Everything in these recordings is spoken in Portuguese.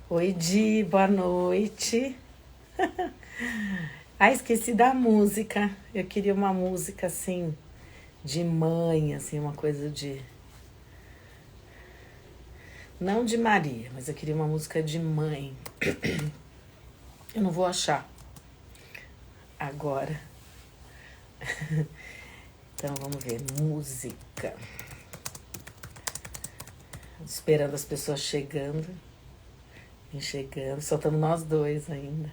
Oi, Di, boa noite. Ah, esqueci da música. Eu queria uma música assim, de mãe, assim, uma coisa de. Não de Maria, mas eu queria uma música de mãe. Eu não vou achar agora. Então vamos ver. Música. Esperando as pessoas chegando. Vem chegando. Só estamos nós dois ainda.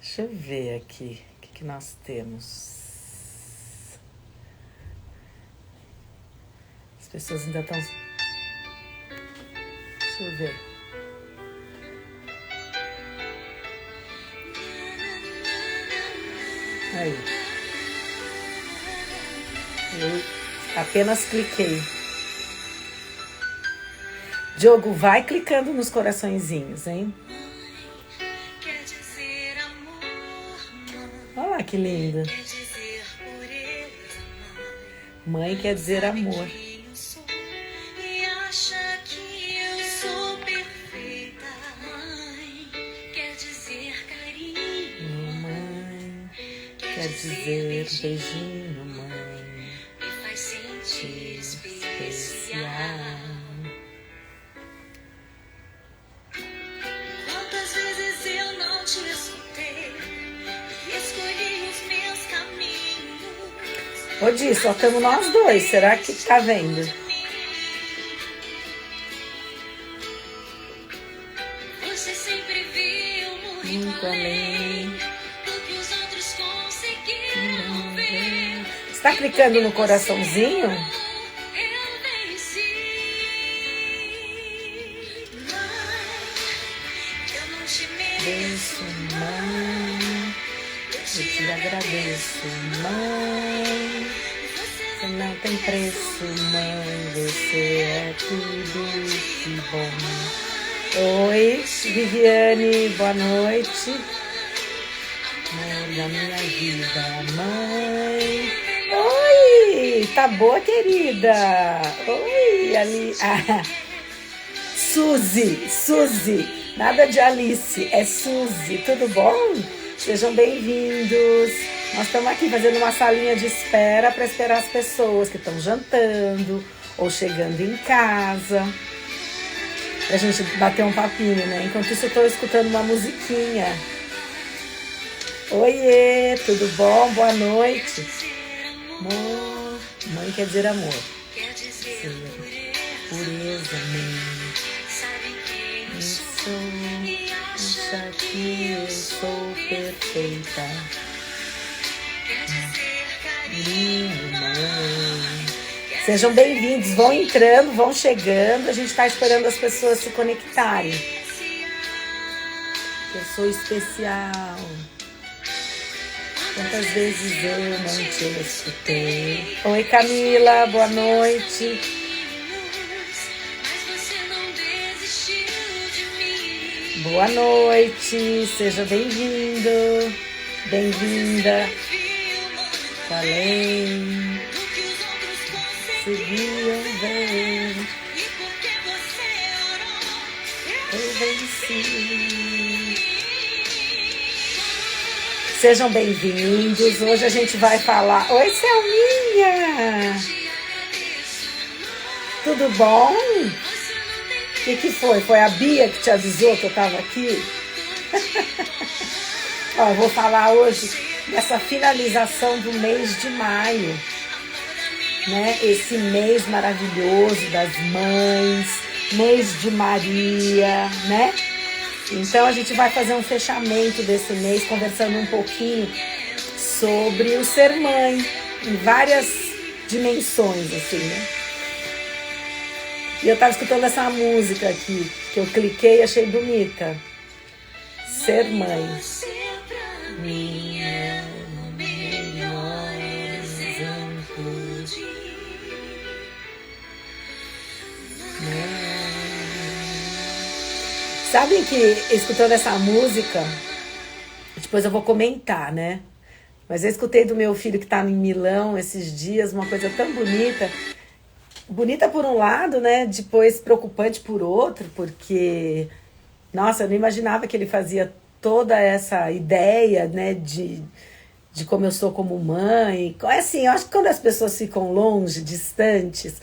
Deixa eu ver aqui. O que nós temos? As pessoas ainda estão. Deixa eu ver. Aí. Eu apenas cliquei. Diogo, vai clicando nos coraçõezinhos, hein? Olha lá que lindo. Mãe quer dizer amor. Quer dizer beijinho, mãe, me faz sentir especial. Quantas vezes eu não te escutei e escolhi os meus caminhos. Ô Di, só estamos nós dois, será que tá vendo? Você sempre viu muito além. Está clicando no coraçãozinho? Agradeço, mãe. Eu te agradeço, mãe. Você não tem preço, mãe. Você é tudo de bom. Oi, Viviane, boa noite. Mãe da minha vida, mãe. Oi, tá boa, querida? Oi, ali. Ah, Suzy, nada de Alice, é Suzy, tudo bom? Sejam bem-vindos. Nós estamos aqui fazendo uma salinha de espera para esperar as pessoas que estão jantando ou chegando em casa, pra gente bater um papinho, né? Enquanto isso eu estou escutando uma musiquinha. Oiê, tudo bom? Boa noite. Amor, mãe quer dizer amor. Quer dizer pureza, mãe. Sabe quem eu sou? Acha que eu sou perfeita. Quer dizer carinho, mãe. Sejam bem-vindos, vão entrando, vão chegando. A gente está esperando as pessoas se conectarem. Eu sou especial. Quantas vezes eu não te escutei? Oi, Camila, boa noite. Boa noite, seja bem-vindo, bem-vinda. Falei, seguiam bem. Eu venci. Sejam bem-vindos. Hoje a gente vai falar... Oi, Selminha! Tudo bom? O que foi? Foi a Bia que te avisou que eu estava aqui? Ó, eu vou falar hoje dessa finalização do mês de maio, né? Esse mês maravilhoso das mães, mês de Maria, né? Então a gente vai fazer um fechamento desse mês, conversando um pouquinho sobre o ser mãe, em várias dimensões, assim, né? E eu tava escutando essa música aqui, que eu cliquei e achei bonita. Ser mãe. Minha melhor exemplo de mãe. Sabem que, escutando essa música, depois eu vou comentar, né? Mas eu escutei do meu filho que tá em Milão esses dias, uma coisa tão bonita. Bonita por um lado, né? Depois preocupante por outro, porque Nossa, eu não imaginava que ele fazia toda essa ideia, né, de como eu sou como mãe. Assim, eu acho que quando as pessoas ficam longe, distantes,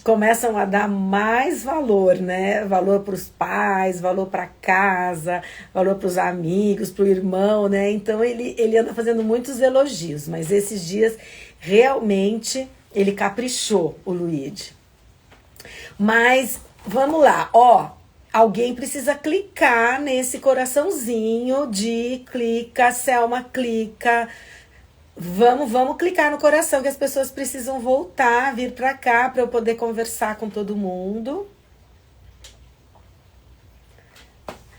começam a dar mais valor, né? Valor para os pais, valor para casa, valor para os amigos, para o irmão, né? Então ele anda fazendo muitos elogios, mas esses dias realmente ele caprichou, o Luigi. Mas vamos lá, ó. Alguém precisa clicar nesse coraçãozinho de clica, Selma, clica. Vamos clicar no coração que as pessoas precisam voltar, vir pra cá para eu poder conversar com todo mundo.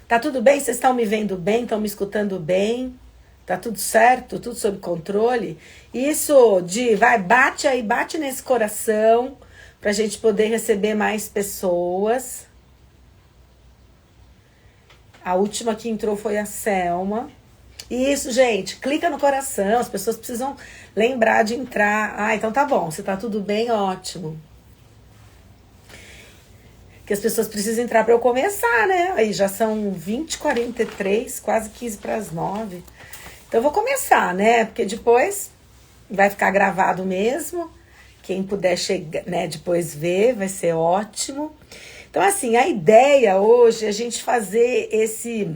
Tá tudo bem? Vocês estão me vendo bem? Estão me escutando bem? Tá tudo certo? Tudo sob controle? Isso, Di, vai, bate aí, bate nesse coração pra gente poder receber mais pessoas. A última que entrou foi a Selma. Isso, gente, clica no coração, as pessoas precisam lembrar de entrar. Ah, então tá bom, se tá tudo bem, ótimo. Que as pessoas precisam entrar para eu começar, né? Aí já são 20h43, quase 15 para as 9. Então eu vou começar, né? Porque depois vai ficar gravado mesmo. Quem puder chegar, né, depois ver, vai ser ótimo. Então, assim, a ideia hoje é a gente fazer esse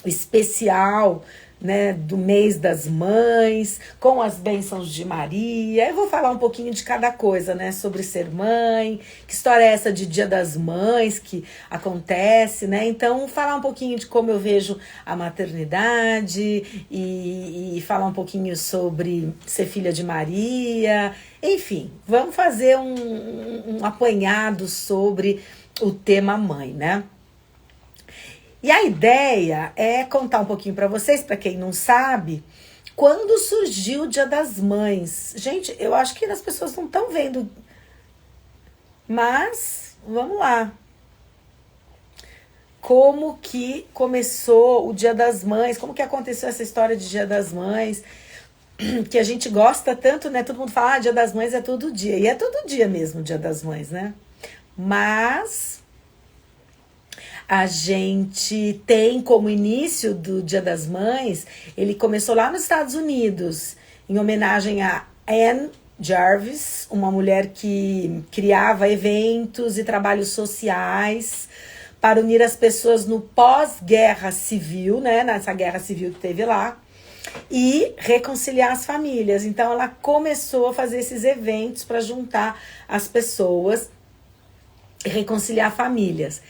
especial, né, do mês das mães, com as bênçãos de Maria. Eu vou falar um pouquinho de cada coisa, né, sobre ser mãe, que história é essa de Dia das Mães que acontece, né? Então, falar um pouquinho de como eu vejo a maternidade e falar um pouquinho sobre ser filha de Maria. Enfim, vamos fazer um apanhado sobre o tema mãe, né? E a ideia é contar um pouquinho para vocês, para quem não sabe, quando surgiu o Dia das Mães. Gente, eu acho que as pessoas não estão vendo, mas vamos lá. Como que começou o Dia das Mães? Como que aconteceu essa história de Dia das Mães? Que a gente gosta tanto, né? Todo mundo fala, ah, Dia das Mães é todo dia. E é todo dia mesmo o Dia das Mães, né? Mas a gente tem como início do Dia das Mães, ele começou lá nos Estados Unidos, em homenagem a Anne Jarvis, uma mulher que criava eventos e trabalhos sociais para unir as pessoas no pós-guerra civil, né, nessa guerra civil que teve lá, e reconciliar as famílias. Então ela começou a fazer esses eventos para juntar as pessoas e reconciliar famílias.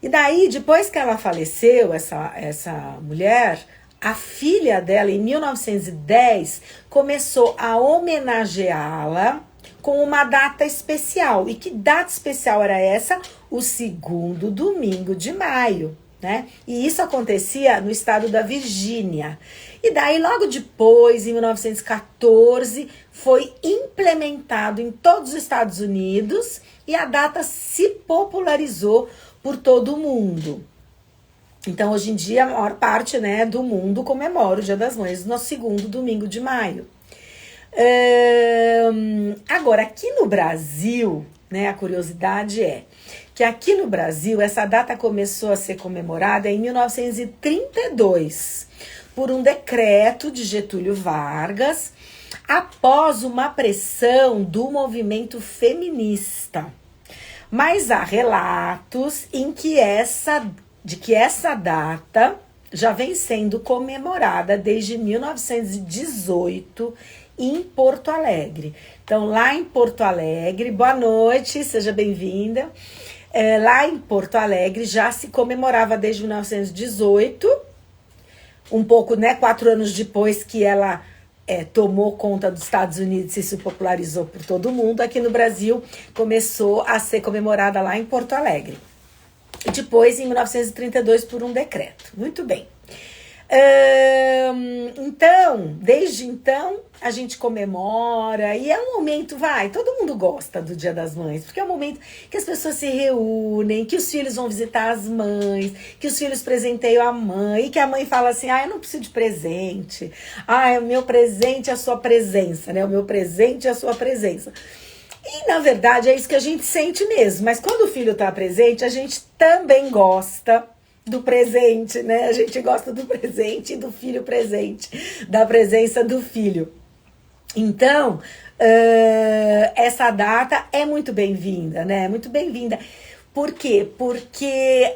E daí, depois que ela faleceu, essa mulher, a filha dela, em 1910, começou a homenageá-la com uma data especial. E que data especial era essa? O segundo domingo de maio, né? E isso acontecia no estado da Virgínia. E daí, logo depois, em 1914, foi implementado em todos os Estados Unidos e a data se popularizou por todo o mundo. Então, hoje em dia, a maior parte, né, do mundo comemora o Dia das Mães no segundo domingo de maio. Agora, aqui no Brasil, né, a curiosidade é que aqui no Brasil, essa data começou a ser comemorada em 1932, por um decreto de Getúlio Vargas, após uma pressão do movimento feminista. Mas há relatos em que essa data já vem sendo comemorada desde 1918 em Porto Alegre. Então, lá em Porto Alegre, boa noite, seja bem-vinda. Lá em Porto Alegre já se comemorava desde 1918, um pouco, né, 4 anos depois que ela tomou conta dos Estados Unidos e se popularizou por todo mundo. Aqui no Brasil começou a ser comemorada lá em Porto Alegre. E depois, em 1932, por um decreto. Muito bem. Então, desde então, a gente comemora e é um momento, todo mundo gosta do Dia das Mães, porque é um momento que as pessoas se reúnem, que os filhos vão visitar as mães, que os filhos presenteiam a mãe, e que a mãe fala assim, eu não preciso de presente, o meu presente é a sua presença, né? O meu presente é a sua presença. E, na verdade, é isso que a gente sente mesmo, mas quando o filho está presente, a gente também gosta, do presente, né? A gente gosta do presente e do filho presente, da presença do filho. Então, essa data é muito bem-vinda, né? Muito bem-vinda. Por quê? Porque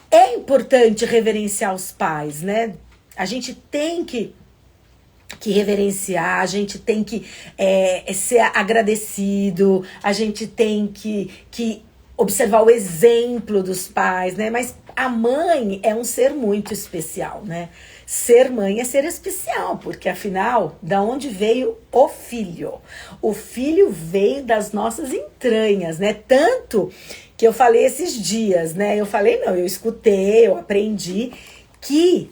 é importante reverenciar os pais, né? A gente tem que reverenciar, a gente tem que ser agradecido, a gente tem que observar o exemplo dos pais, né? Mas a mãe é um ser muito especial, né? Ser mãe é ser especial, porque afinal, da onde veio o filho? O filho veio das nossas entranhas, né? Tanto que eu falei esses dias, né? Eu escutei, eu aprendi que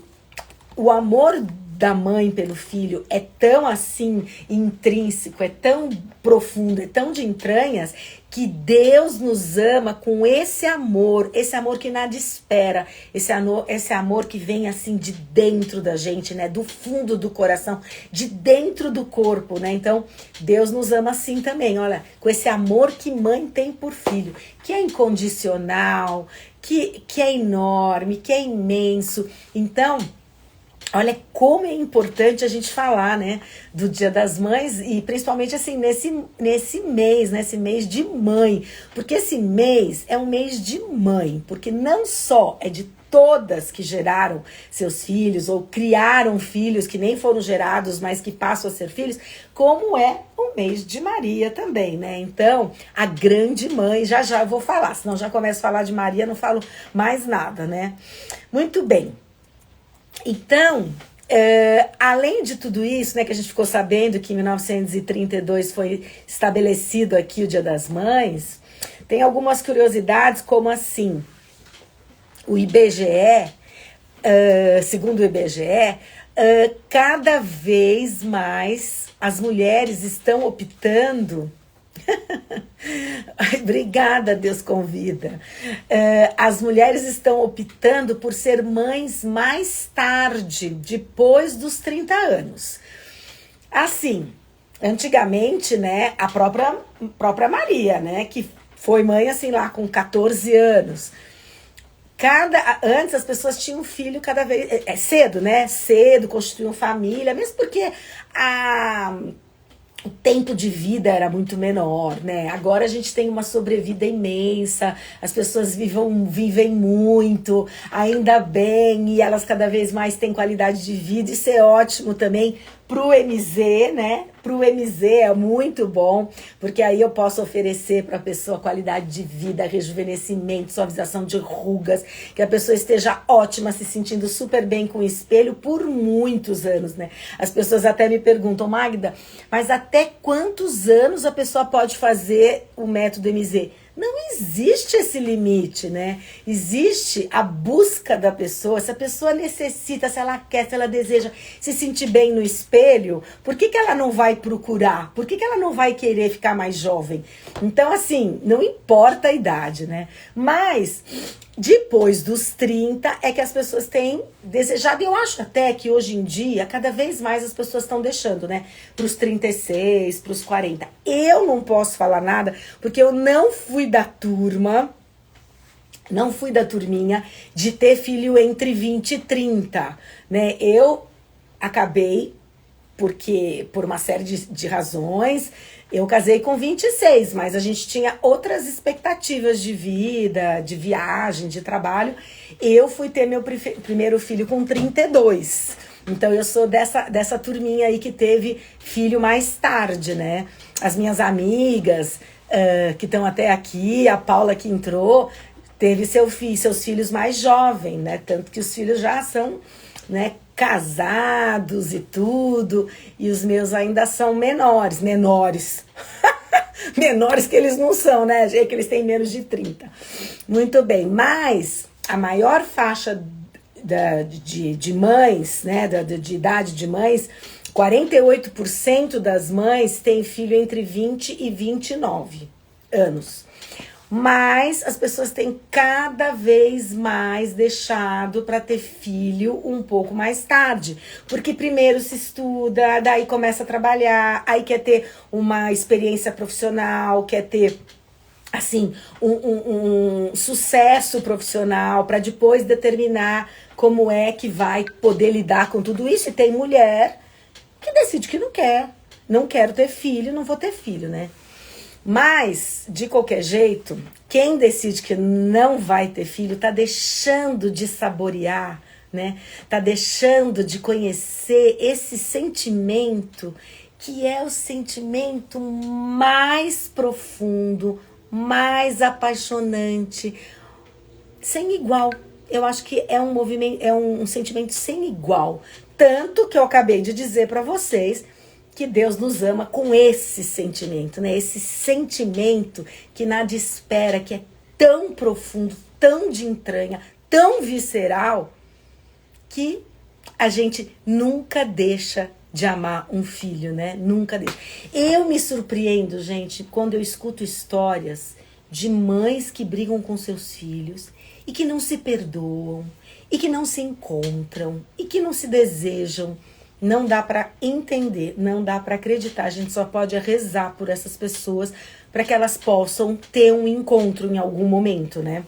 o amor da mãe pelo filho é tão assim intrínseco, é tão profundo, é tão de entranhas, que Deus nos ama com esse amor que nada espera, esse amor que vem assim de dentro da gente, né, do fundo do coração, de dentro do corpo, né? Então, Deus nos ama assim também, olha, com esse amor que mãe tem por filho, que é incondicional, que é enorme, que é imenso. Então, olha como é importante a gente falar, né, do Dia das Mães e principalmente assim nesse mês de mãe, porque esse mês é um mês de mãe, porque não só é de todas que geraram seus filhos ou criaram filhos que nem foram gerados, mas que passam a ser filhos, como é o mês de Maria também, né? Então, a grande mãe, já eu vou falar, senão já começo a falar de Maria, não falo mais nada, né? Muito bem. Então, além de tudo isso, né, que a gente ficou sabendo que em 1932 foi estabelecido aqui o Dia das Mães, tem algumas curiosidades, como assim, o IBGE, segundo o IBGE, cada vez mais as mulheres estão optando... Obrigada, Deus convida. As mulheres estão optando por ser mães mais tarde, depois dos 30 anos. Assim, antigamente, né, a própria Maria, né, que foi mãe assim lá com 14 anos. Antes as pessoas tinham filho cada vez cedo, né? Cedo, constituíam família, mesmo porque o tempo de vida era muito menor, né? Agora a gente tem uma sobrevida imensa, as pessoas vivem muito, ainda bem, e elas cada vez mais têm qualidade de vida, isso é ótimo também pro MZ, né? Pro MZ é muito bom, porque aí eu posso oferecer para a pessoa qualidade de vida, rejuvenescimento, suavização de rugas, que a pessoa esteja ótima, se sentindo super bem com o espelho por muitos anos, né? As pessoas até me perguntam, Magda, mas até quantos anos a pessoa pode fazer o método MZ? Não existe esse limite, né? Existe a busca da pessoa. Se a pessoa necessita, se ela quer, se ela deseja se sentir bem no espelho, por que ela não vai procurar? Por que ela não vai querer ficar mais jovem? Então, assim, não importa a idade, né? Mas depois dos 30 é que as pessoas têm desejado. E eu acho até que hoje em dia, cada vez mais as pessoas estão deixando, né? Para os 36, para os 40. Eu não posso falar nada, porque eu não fui da turminha de ter filho entre 20 e 30, né? Eu acabei, porque por uma série de razões, eu casei com 26, mas a gente tinha outras expectativas de vida, de viagem, de trabalho. Eu fui ter meu primeiro filho com 32. Então eu sou dessa turminha aí que teve filho mais tarde, né? As minhas amigas que estão até aqui, a Paula que entrou, teve seus filhos mais jovens, né? Tanto que os filhos já são, né, casados e tudo, e os meus ainda são menores. Menores que eles não são, né? É que eles têm menos de 30. Muito bem, mas a maior faixa de mães, né, de idade de mães, 48% das mães têm filho entre 20 e 29 anos. Mas as pessoas têm cada vez mais deixado para ter filho um pouco mais tarde. Porque primeiro se estuda, daí começa a trabalhar, aí quer ter uma experiência profissional, quer ter assim, um sucesso profissional para depois determinar como é que vai poder lidar com tudo isso. E tem mulher que decide que não quer. Não quero ter filho, não vou ter filho, né? Mas, de qualquer jeito, quem decide que não vai ter filho tá deixando de saborear, né? Tá deixando de conhecer esse sentimento que é o sentimento mais profundo, mais apaixonante, sem igual. Eu acho que é um movimento, é um sentimento sem igual. Tanto que eu acabei de dizer para vocês que Deus nos ama com esse sentimento, né? Esse sentimento que nada espera, que é tão profundo, tão de entranha, tão visceral, que a gente nunca deixa de amar um filho, né? Nunca deixa. Eu me surpreendo, gente, quando eu escuto histórias de mães que brigam com seus filhos e que não se perdoam, e que não se encontram, e que não se desejam. Não dá para entender, não dá para acreditar. A gente só pode rezar por essas pessoas para que elas possam ter um encontro em algum momento, né?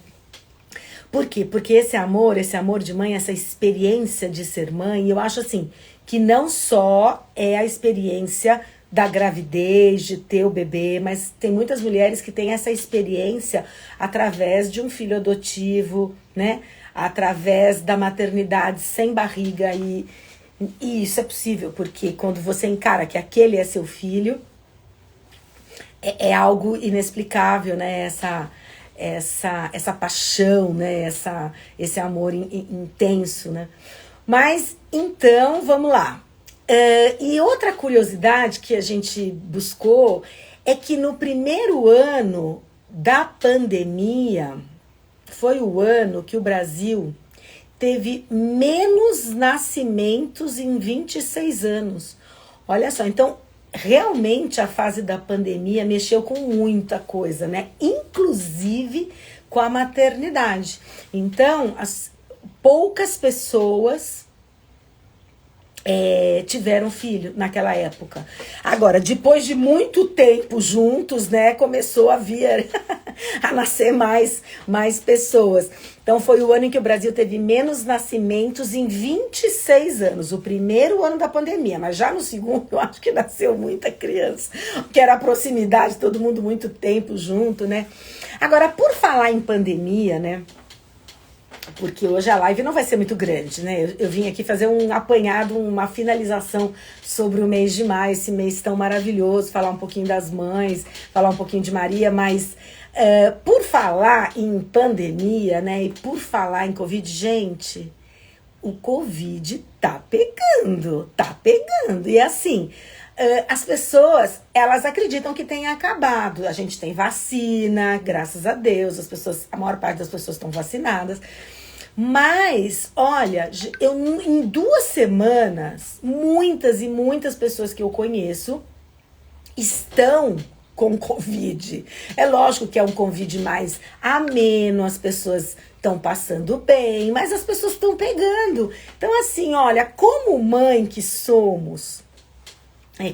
Por quê? Porque esse amor de mãe, essa experiência de ser mãe, eu acho assim, que não só é a experiência da gravidez, de ter o bebê, mas tem muitas mulheres que têm essa experiência através de um filho adotivo, né? Através da maternidade sem barriga. E isso é possível, porque quando você encara que aquele é seu filho, é algo inexplicável, né? Essa paixão, né? Esse amor intenso, né? Mas, então, vamos lá. E outra curiosidade que a gente buscou é que no primeiro ano da pandemia, foi o ano que o Brasil teve menos nascimentos em 26 anos. Olha só, então, realmente a fase da pandemia mexeu com muita coisa, né? Inclusive com a maternidade. Então, poucas pessoas tiveram filho naquela época. Agora, depois de muito tempo juntos, né, começou a vir a nascer mais pessoas. Então foi o ano em que o Brasil teve menos nascimentos em 26 anos, o primeiro ano da pandemia, mas já no segundo eu acho que nasceu muita criança, que era a proximidade, todo mundo muito tempo junto, né? Agora, por falar em pandemia, né, porque hoje a live não vai ser muito grande, né? Eu vim aqui fazer um apanhado, uma finalização sobre o mês de maio, esse mês tão maravilhoso, falar um pouquinho das mães, falar um pouquinho de Maria, mas por falar em pandemia, né, e por falar em Covid, gente, o Covid tá pegando. E assim, as pessoas, elas acreditam que tenha acabado. A gente tem vacina, graças a Deus, a maior parte das pessoas estão vacinadas. Mas, olha, em 2 semanas, muitas e muitas pessoas que eu conheço estão com Covid. É lógico que é um Covid mais ameno, as pessoas estão passando bem, mas as pessoas estão pegando. Então, assim, olha, como mãe que somos,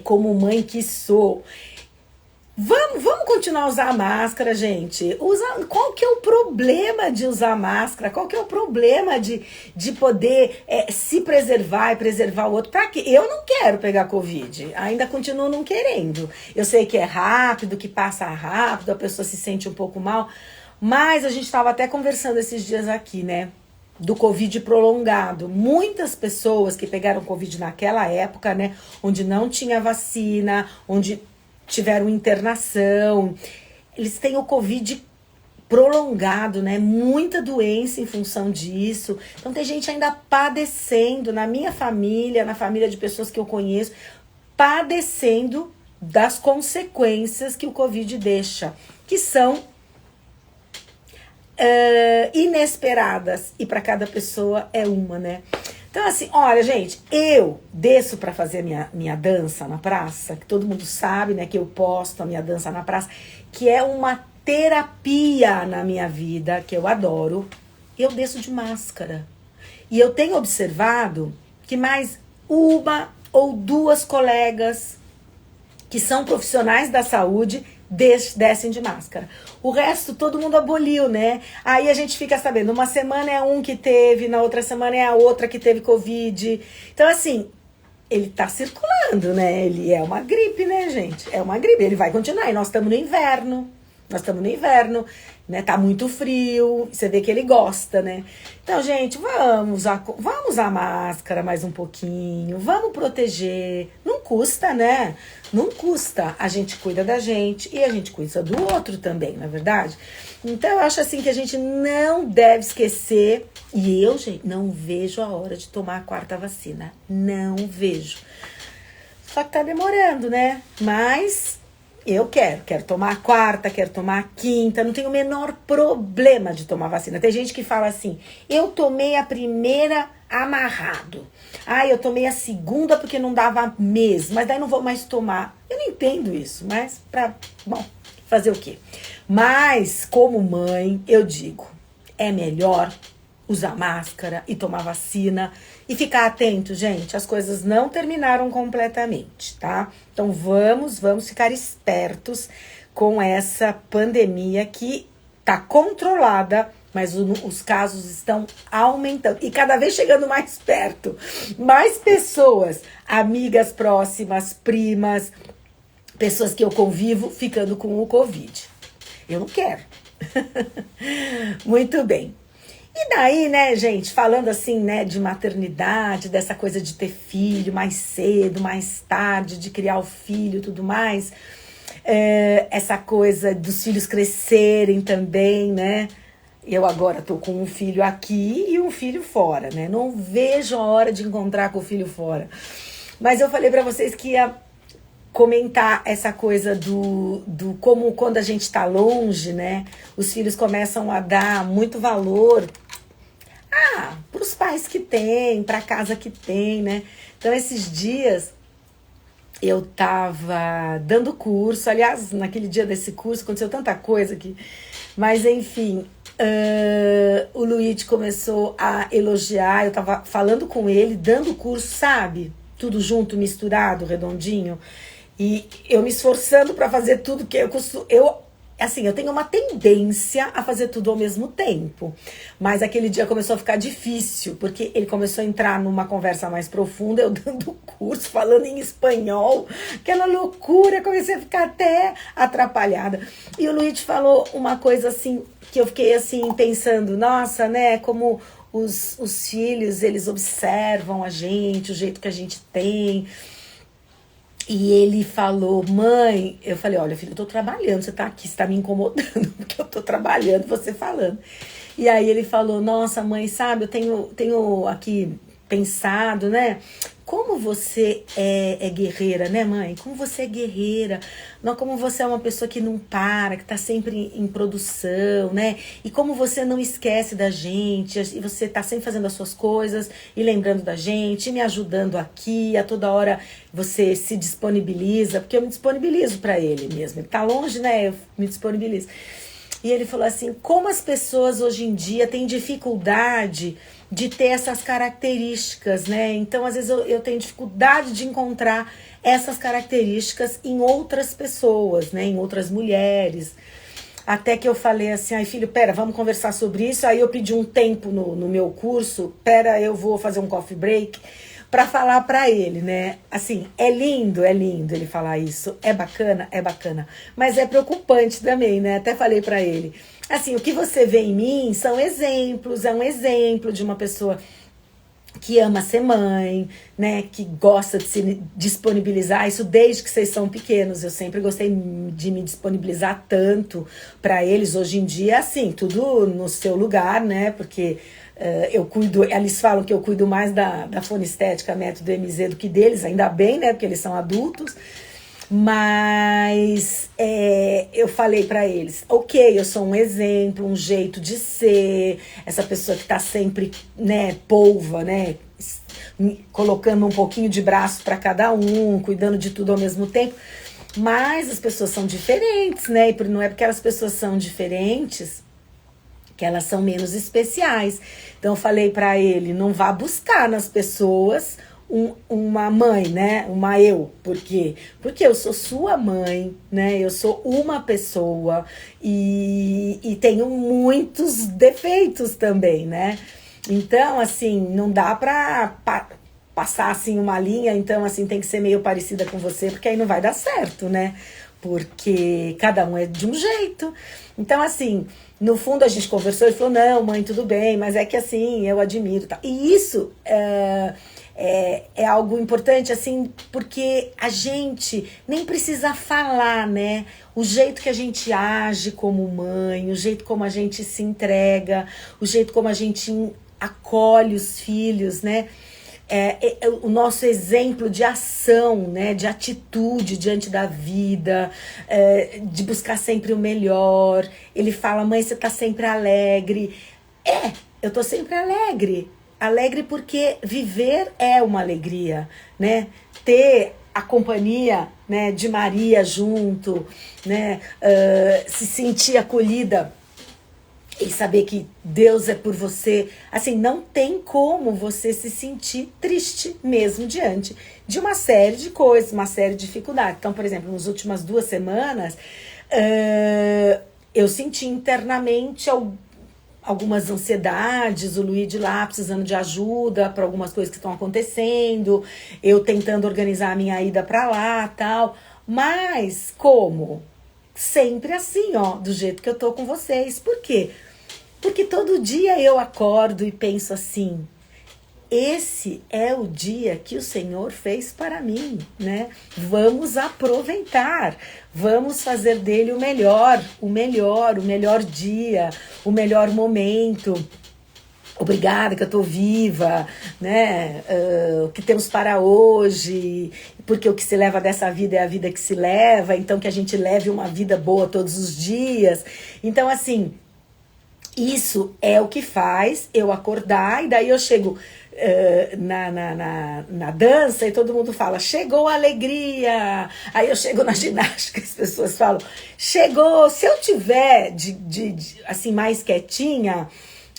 como mãe que sou, vamos continuar a usar máscara, gente. Qual que é o problema de usar máscara? Qual que é o problema de poder se preservar e preservar o outro? Pra quê? Eu não quero pegar Covid. Ainda continuo não querendo. Eu sei que é rápido, que passa rápido, a pessoa se sente um pouco mal. Mas a gente estava até conversando esses dias aqui, né? Do Covid prolongado. Muitas pessoas que pegaram Covid naquela época, né? Onde não tinha vacina, onde tiveram internação, eles têm o Covid prolongado, né? Muita doença em função disso. Então tem gente ainda padecendo, na minha família, na família de pessoas que eu conheço, padecendo das consequências que o Covid deixa, que são inesperadas, e para cada pessoa é uma, né? Então, assim, olha, gente, eu desço para fazer minha dança na praça, que todo mundo sabe, né, que eu posto a minha dança na praça, que é uma terapia na minha vida, que eu adoro. Eu desço de máscara. E eu tenho observado que mais 1 ou 2 colegas que são profissionais da saúde descem de máscara. O resto todo mundo aboliu, né? Aí a gente fica sabendo, uma semana é um que teve, na outra semana é a outra que teve Covid. Então, assim, ele tá circulando, né? Ele é uma gripe, né, gente? É uma gripe, ele vai continuar. E nós estamos no inverno. Né? Tá muito frio, você vê que ele gosta, né? Então, gente, vamos usar máscara mais um pouquinho, vamos proteger. Não custa, né? Não custa. A gente cuida da gente e a gente cuida do outro também, não é verdade? Então, eu acho assim que a gente não deve esquecer. E eu, gente, não vejo a hora de tomar a 4ª vacina. Não vejo. Só que tá demorando, né? Mas eu quero tomar a 4ª, quero tomar a 5ª, não tenho o menor problema de tomar vacina. Tem gente que fala assim, eu tomei a primeira amarrado. Eu tomei a 2ª porque não dava mesmo, mas daí não vou mais tomar. Eu não entendo isso, mas bom, fazer o quê? Mas, como mãe, eu digo, é melhor usar máscara e tomar vacina e ficar atento, gente, as coisas não terminaram completamente, tá? Então vamos ficar espertos com essa pandemia que tá controlada, mas os casos estão aumentando e cada vez chegando mais perto. Mais pessoas, amigas próximas, primas, pessoas que eu convivo ficando com o Covid. Eu não quero. Muito bem. E daí, né, gente, falando assim, né, de maternidade, dessa coisa de ter filho mais cedo, mais tarde, de criar o filho e tudo mais, essa coisa dos filhos crescerem também, né? Eu agora tô com um filho aqui e um filho fora, né? Não vejo a hora de encontrar com o filho fora. Mas eu falei pra vocês que ia comentar essa coisa do como quando a gente tá longe, né, os filhos começam a dar muito valor pros pais que tem, pra casa que tem, né? Então, esses dias eu tava dando curso, aliás, naquele dia desse curso aconteceu tanta coisa aqui, mas enfim, o Luiz começou a elogiar, eu tava falando com ele, dando curso, sabe? Tudo junto, misturado, redondinho. E eu me esforçando para fazer tudo que eu tenho uma tendência a fazer tudo ao mesmo tempo. Mas aquele dia começou a ficar difícil, porque ele começou a entrar numa conversa mais profunda, eu dando curso, falando em espanhol, aquela loucura, comecei a ficar até atrapalhada. E o Luiz falou uma coisa assim, que eu fiquei assim, pensando, nossa, né, como os filhos, eles observam a gente, o jeito que a gente tem. E ele falou, mãe, eu falei, olha, filho, eu tô trabalhando, você tá aqui, você tá me incomodando, porque eu tô trabalhando, você falando. E aí ele falou, nossa, mãe, sabe, eu tenho aqui pensado, né, como você é guerreira, né, mãe? Como você é guerreira, não, como você é uma pessoa que não para, que tá sempre em produção, né? E como você não esquece da gente, e você tá sempre fazendo as suas coisas e lembrando da gente, e me ajudando aqui, a toda hora você se disponibiliza, porque eu me disponibilizo para ele mesmo. Ele tá longe, né? Eu me disponibilizo. E ele falou assim, como as pessoas hoje em dia têm dificuldade de ter essas características, né? Então, às vezes, eu tenho dificuldade de encontrar essas características em outras pessoas, né? Em outras mulheres. Até que eu falei assim, ai filho, pera, vamos conversar sobre isso. Aí eu pedi um tempo no meu curso, pera, eu vou fazer um coffee break para falar para ele, né? Assim, é lindo ele falar isso, é bacana, mas é preocupante também, né? Até falei para ele, assim, o que você vê em mim são exemplos, é um exemplo de uma pessoa que ama ser mãe, né, que gosta de se disponibilizar, isso desde que vocês são pequenos, eu sempre gostei de me disponibilizar tanto para eles, hoje em dia, assim, tudo no seu lugar, né, porque eu cuido, eles falam que eu cuido mais da fonoestética, método MZ do que deles, ainda bem, né, porque eles são adultos, mas eu falei pra eles, ok, eu sou um exemplo, um jeito de ser, essa pessoa que tá sempre, né, polva, né, colocando um pouquinho de braço pra cada um, cuidando de tudo ao mesmo tempo, mas as pessoas são diferentes, né, e não é porque as pessoas são diferentes que elas são menos especiais. Então eu falei pra ele, não vá buscar nas pessoas uma mãe, né? Uma eu. Por quê? Porque eu sou sua mãe, né? Eu sou uma pessoa e tenho muitos defeitos também, né? Então, assim, não dá pra passar, assim, uma linha, então, assim, tem que ser meio parecida com você, porque aí não vai dar certo, né? Porque cada um é de um jeito. Então, assim, no fundo a gente conversou e falou, não, mãe, tudo bem, mas é que, assim, eu admiro, tá? E isso é algo importante, assim, porque a gente nem precisa falar, né? O jeito que a gente age como mãe, o jeito como a gente se entrega, o jeito como a gente acolhe os filhos, né? O nosso exemplo de ação, né, de atitude diante da vida, de buscar sempre o melhor. Ele fala, mãe, você tá sempre alegre. Eu tô sempre alegre. Alegre porque viver é uma alegria, né? Ter a companhia, né, de Maria junto, né, se sentir acolhida e saber que Deus é por você, assim, não tem como você se sentir triste mesmo diante de uma série de coisas, uma série de dificuldades. Então, por exemplo, nas últimas 2 semanas, eu senti internamente algumas ansiedades, o Luigi lá precisando de ajuda para algumas coisas que estão acontecendo, eu tentando organizar a minha ida para lá, tal, mas como? Sempre assim, ó, do jeito que eu tô com vocês. Por quê? Porque todo dia eu acordo e penso assim, esse é o dia que o Senhor fez para mim, né? Vamos aproveitar, vamos fazer dele o melhor dia, o melhor momento. Obrigada que eu tô viva, né? O que temos para hoje, porque o que se leva dessa vida é a vida que se leva, então que a gente leve uma vida boa todos os dias. Então, assim, isso é o que faz eu acordar, e daí eu chego na dança e todo mundo fala, chegou a alegria. Aí eu chego na ginástica, as pessoas falam, chegou. Se eu tiver assim, mais quietinha,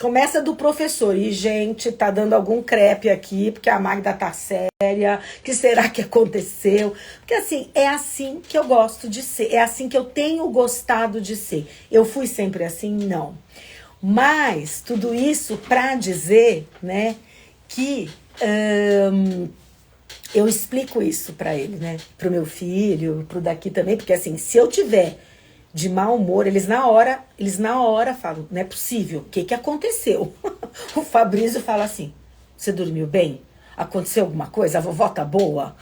começa do professor. E, gente, tá dando algum crepe aqui, porque a Magda tá séria. O que será que aconteceu? Porque, assim, é assim que eu gosto de ser. É assim que eu tenho gostado de ser. Eu fui sempre assim? Não. Mas, tudo isso para dizer, né, que eu explico isso para ele, né, pro meu filho, pro daqui também, porque, assim, se eu tiver de mau humor, eles na hora falam, não é possível, o que aconteceu? O Fabrício fala assim, você dormiu bem? Aconteceu alguma coisa? A vovó tá boa?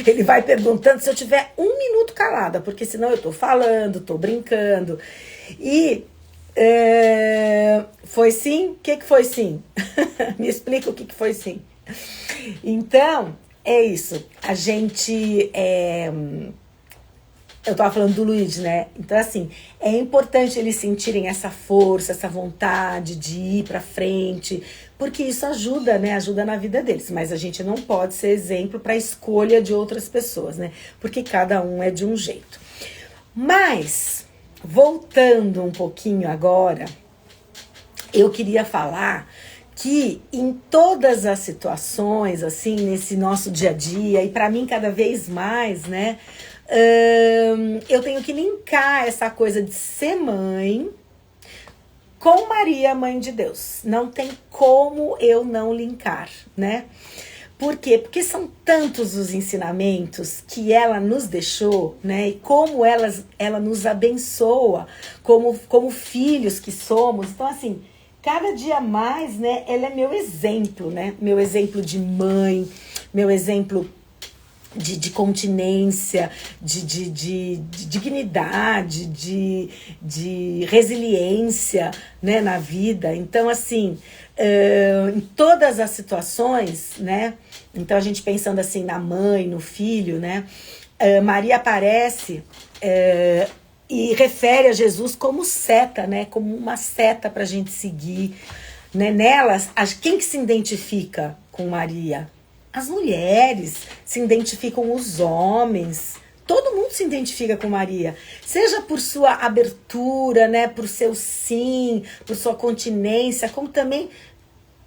Ele vai perguntando se eu tiver 1 minuto calada, porque senão eu tô falando, tô brincando. E foi sim? O que foi sim? Me explica o que foi sim. Então, é isso. A gente... eu tava falando do Luigi, né? Então, assim, é importante eles sentirem essa força, essa vontade de ir pra frente, porque isso ajuda, né? Ajuda na vida deles. Mas a gente não pode ser exemplo para escolha de outras pessoas, né? Porque cada um é de um jeito. Mas, voltando um pouquinho agora, eu queria falar que em todas as situações, assim, nesse nosso dia a dia, e para mim cada vez mais, né? Eu tenho que linkar essa coisa de ser mãe com Maria, Mãe de Deus. Não tem como eu não linkar, né? Por quê? Porque são tantos os ensinamentos que ela nos deixou, né? E como ela nos abençoa como filhos que somos. Então, assim, cada dia mais, né? Ela é meu exemplo, né? Meu exemplo de mãe, meu exemplo de continência, de dignidade, de resiliência, né, na vida. Então, assim, em todas as situações, né, então a gente pensando assim na mãe, no filho, né, Maria aparece e refere a Jesus como seta, né, como uma seta para a gente seguir, né, nelas, quem que se identifica com Maria? As mulheres se identificam com os homens, todo mundo se identifica com Maria, seja por sua abertura, né, por seu sim, por sua continência, como também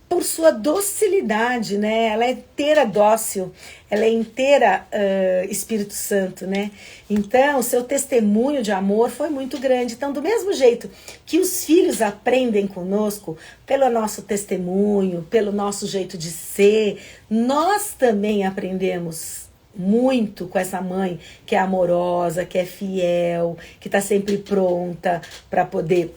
por sua docilidade, né? Ela é inteira dócil, ela é inteira Espírito Santo, né? Então, o seu testemunho de amor foi muito grande. Então, do mesmo jeito que os filhos aprendem conosco, pelo nosso testemunho, pelo nosso jeito de ser, nós também aprendemos muito com essa mãe que é amorosa, que é fiel, que está sempre pronta para poder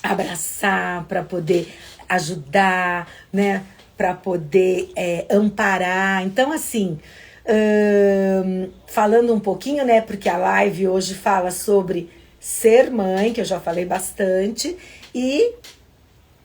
abraçar, para poder ajudar, né, para poder amparar. Então, assim, falando um pouquinho, né, porque a live hoje fala sobre ser mãe, que eu já falei bastante, e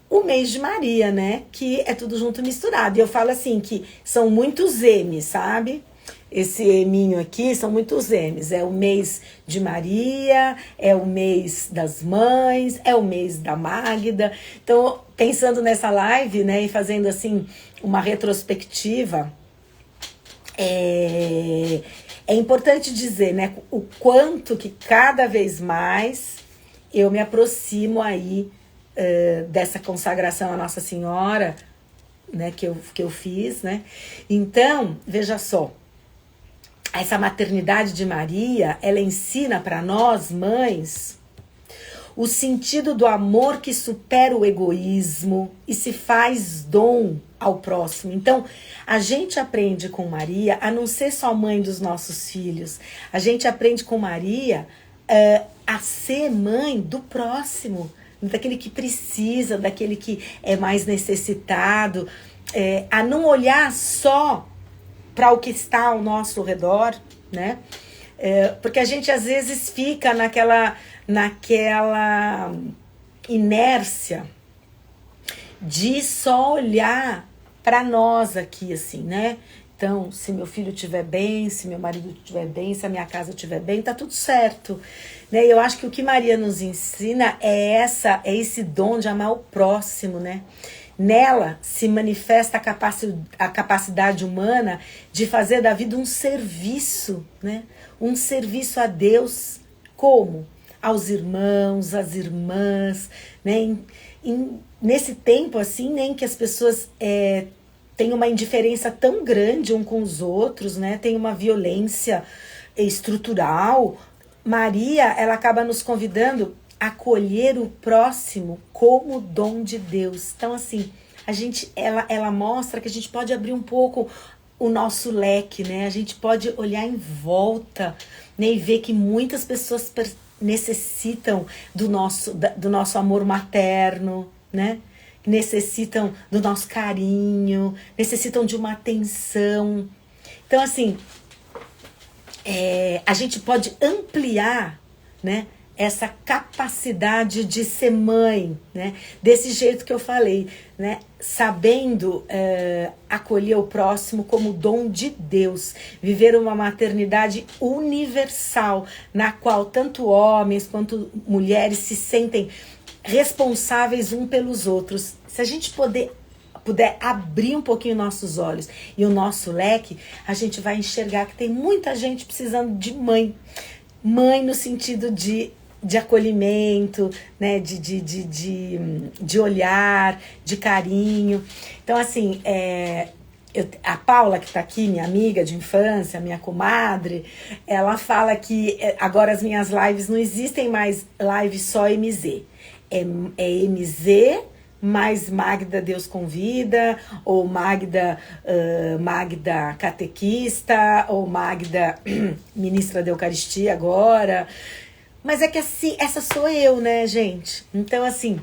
o mês de Maria, né, que é tudo junto misturado. E eu falo assim, que são muitos M's, sabe? Esse eminho aqui são muitos M's. É o mês de Maria, é o mês das mães, é o mês da Magda. Então, pensando nessa live, né, e fazendo assim uma retrospectiva, é importante dizer, né, o quanto que cada vez mais eu me aproximo aí dessa consagração à Nossa Senhora, né, que eu fiz, né? Então, veja só. Essa maternidade de Maria, ela ensina para nós, mães, o sentido do amor que supera o egoísmo e se faz dom ao próximo. Então, a gente aprende com Maria a não ser só mãe dos nossos filhos. A gente aprende com Maria a ser mãe do próximo, daquele que precisa, daquele que é mais necessitado, a não olhar só para o que está ao nosso redor, né? Porque a gente às vezes fica naquela inércia de só olhar para nós aqui, assim, né? Então, se meu filho estiver bem, se meu marido estiver bem, se a minha casa estiver bem, tá tudo certo, né? Eu acho que o que Maria nos ensina é esse dom de amar o próximo, né? Nela se manifesta a capacidade humana de fazer da vida um serviço, né? Um serviço a Deus, como? Aos irmãos, às irmãs, né? Nesse tempo, assim, né, em que as pessoas têm uma indiferença tão grande um com os outros, né? Tem uma violência estrutural. Maria, ela acaba nos convidando acolher o próximo como dom de Deus. Então, assim, ela mostra que a gente pode abrir um pouco o nosso leque, né? A gente pode olhar em volta, né, e ver que muitas pessoas necessitam do nosso amor materno, né? Necessitam do nosso carinho, necessitam de uma atenção. Então, assim, a gente pode ampliar, né, essa capacidade de ser mãe, né? Desse jeito que eu falei, né? Sabendo acolher o próximo como dom de Deus, viver uma maternidade universal, na qual tanto homens quanto mulheres se sentem responsáveis um pelos outros. Se a gente puder abrir um pouquinho nossos olhos e o nosso leque, a gente vai enxergar que tem muita gente precisando de mãe. Mãe no sentido de acolhimento, né, de olhar, de carinho. Então, assim, a Paula, que está aqui, minha amiga de infância, minha comadre, ela fala que agora as minhas lives não existem mais lives só MZ. É MZ mais Magda Deus Convida, ou Magda Catequista, ou Magda Ministra da Eucaristia agora. Mas é que assim, essa sou eu, né, gente? Então, assim,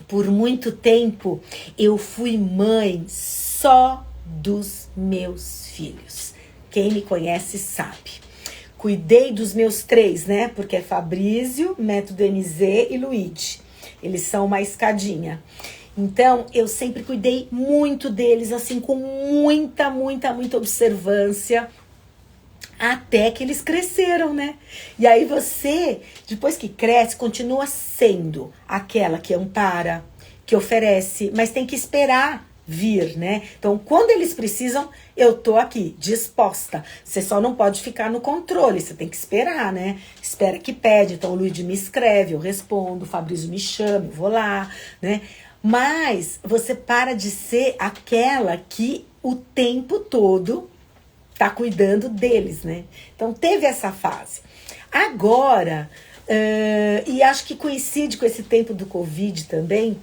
por muito tempo eu fui mãe só dos meus filhos. Quem me conhece sabe. Cuidei dos meus 3, né? Porque é Fabrício, Método MZ e Luigi. Eles são uma escadinha. Então, eu sempre cuidei muito deles, assim, com muita observância, até que eles cresceram, né? E aí você, depois que cresce, continua sendo aquela que ampara, que oferece, mas tem que esperar vir, né? Então, quando eles precisam, eu tô aqui, disposta. Você só não pode ficar no controle, você tem que esperar, né? Espera que pede. Então, o Luigi me escreve, eu respondo, o Fabrício me chama, eu vou lá, né? Mas você para de ser aquela que o tempo todo tá cuidando deles, né? Então teve essa fase. Agora, e acho que coincide com esse tempo do Covid também,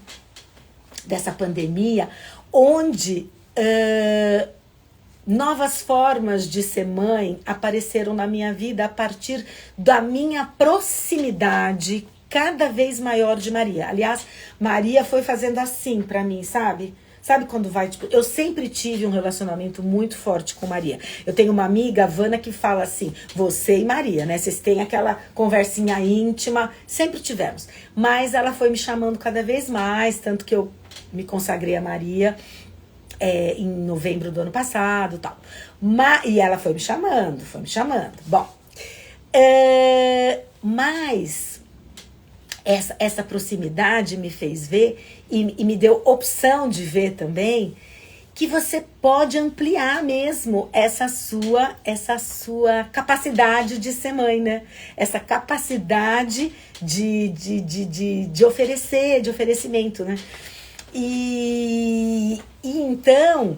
dessa pandemia, onde novas formas de ser mãe apareceram na minha vida a partir da minha proximidade cada vez maior de Maria. Aliás, Maria foi fazendo assim pra mim, sabe? Sabe quando vai, tipo, eu sempre tive um relacionamento muito forte com Maria. Eu tenho uma amiga, a Vana, que fala assim, você e Maria, né? Vocês têm aquela conversinha íntima, sempre tivemos. Mas ela foi me chamando cada vez mais, tanto que eu me consagrei a Maria em novembro do ano passado, tal. E ela foi me chamando. Bom, mas essa proximidade me fez ver e me deu opção de ver também que você pode ampliar mesmo essa sua capacidade de ser mãe, né? Essa capacidade de oferecer, de oferecimento, né? E então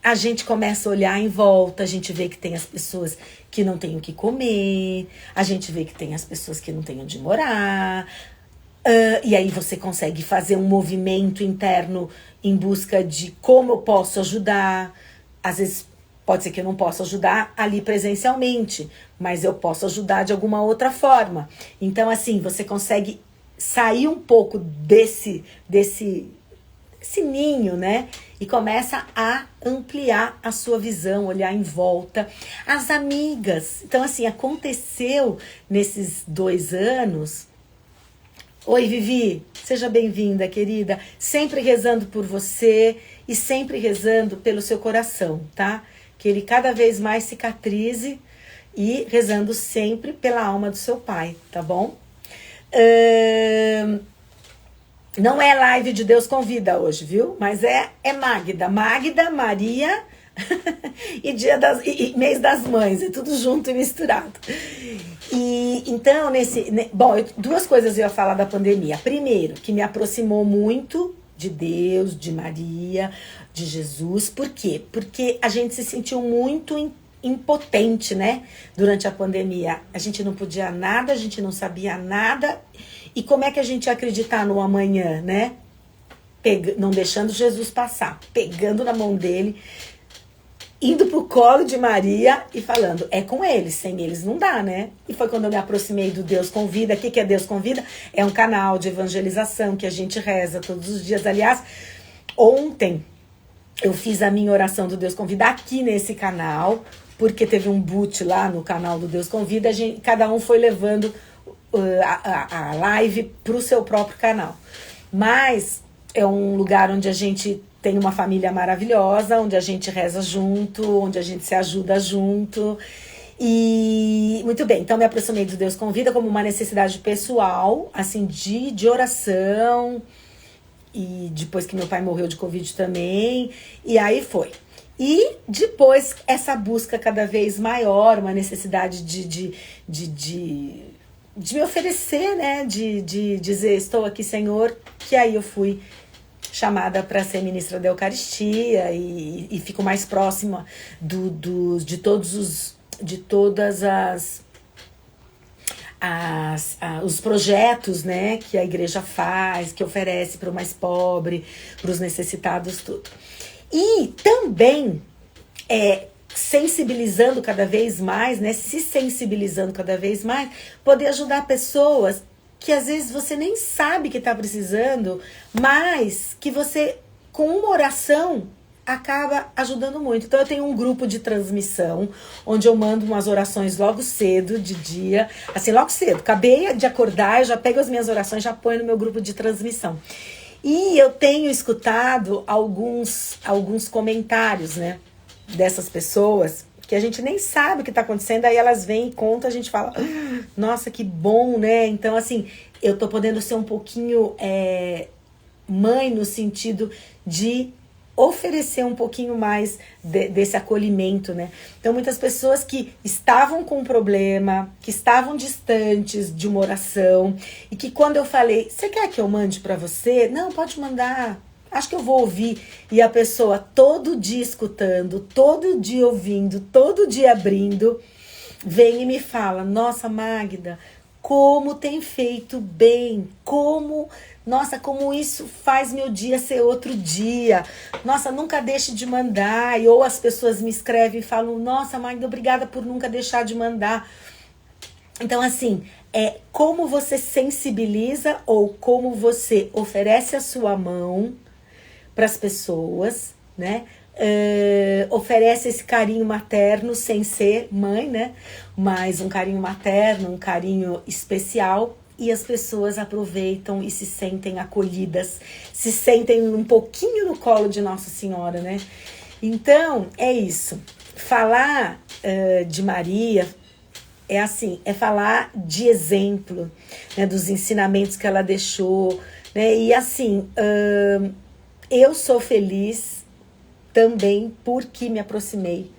a gente começa a olhar em volta, a gente vê que tem as pessoas que não têm o que comer, a gente vê que tem as pessoas que não têm onde morar, e aí você consegue fazer um movimento interno em busca de como eu posso ajudar. Às vezes pode ser que eu não possa ajudar ali presencialmente, mas eu posso ajudar de alguma outra forma. Então assim, você consegue sair um pouco desse ninho, né? E começa a ampliar a sua visão, olhar em volta. As amigas. Então, assim, aconteceu nesses 2 anos. Oi, Vivi, seja bem-vinda, querida. Sempre rezando por você e sempre rezando pelo seu coração, tá? Que ele cada vez mais cicatrize e rezando sempre pela alma do seu pai, tá bom? Não é live de Deus Convida hoje, viu? Mas é Magda, Maria e mês das mães, é tudo junto e misturado. E então, bom, 2 coisas eu ia falar da pandemia. Primeiro, que me aproximou muito de Deus, de Maria, de Jesus. Por quê? Porque a gente se sentiu muito impotente, né? Durante a pandemia. A gente não podia nada, a gente não sabia nada. E como é que a gente ia acreditar no amanhã, né? Não deixando Jesus passar, pegando na mão dele, indo pro colo de Maria e falando, é com eles, sem eles não dá, né? E foi quando eu me aproximei do Deus Convida. O que é Deus Convida? É um canal de evangelização que a gente reza todos os dias. Aliás, ontem eu fiz a minha oração do Deus Convida aqui nesse canal, porque teve um boot lá no canal do Deus Convida, cada um foi levando a live pro seu próprio canal. Mas é um lugar onde a gente tem uma família maravilhosa, onde a gente reza junto, onde a gente se ajuda junto. E muito bem, então me aproximei do Deus Convida como uma necessidade pessoal, assim, de oração. E depois que meu pai morreu de Covid também, e aí foi. E depois essa busca cada vez maior, uma necessidade de me oferecer, né? De dizer, estou aqui, Senhor, que aí eu fui chamada para ser ministra da Eucaristia e fico mais próxima de todas os projetos, né, que a igreja faz, que oferece para o mais pobre, para os necessitados, tudo. E também sensibilizando cada vez mais, né, se sensibilizando cada vez mais, poder ajudar pessoas que às vezes você nem sabe que está precisando, mas que você, com uma oração, acaba ajudando muito. Então eu tenho um grupo de transmissão, onde eu mando umas orações logo cedo, de dia, assim, logo cedo, acabei de acordar, eu já pego as minhas orações, já ponho no meu grupo de transmissão. E eu tenho escutado alguns comentários, né, dessas pessoas, que a gente nem sabe o que está acontecendo, aí elas vêm e contam, a gente fala, nossa, que bom, né? Então, assim, eu tô podendo ser um pouquinho mãe no sentido de oferecer um pouquinho mais desse acolhimento, né? Então, muitas pessoas que estavam com um problema, que estavam distantes de uma oração, e que quando eu falei, você quer que eu mande para você? Não, pode mandar. Acho que eu vou ouvir. E a pessoa todo dia escutando, todo dia ouvindo, todo dia abrindo, vem e me fala: nossa, Magda, como tem feito bem, nossa, como isso faz meu dia ser outro dia. Nossa, nunca deixe de mandar. Ou as pessoas me escrevem e falam: nossa, Magda, obrigada por nunca deixar de mandar. Então, assim, é como você sensibiliza ou como você oferece a sua mão para as pessoas, né? Oferece esse carinho materno sem ser mãe, né? Mas um carinho materno, um carinho especial, e as pessoas aproveitam e se sentem acolhidas, se sentem um pouquinho no colo de Nossa Senhora, né? Então, é isso. Falar de Maria é assim, é falar de exemplo, né, dos ensinamentos que ela deixou, né? E assim, eu sou feliz também porque me aproximei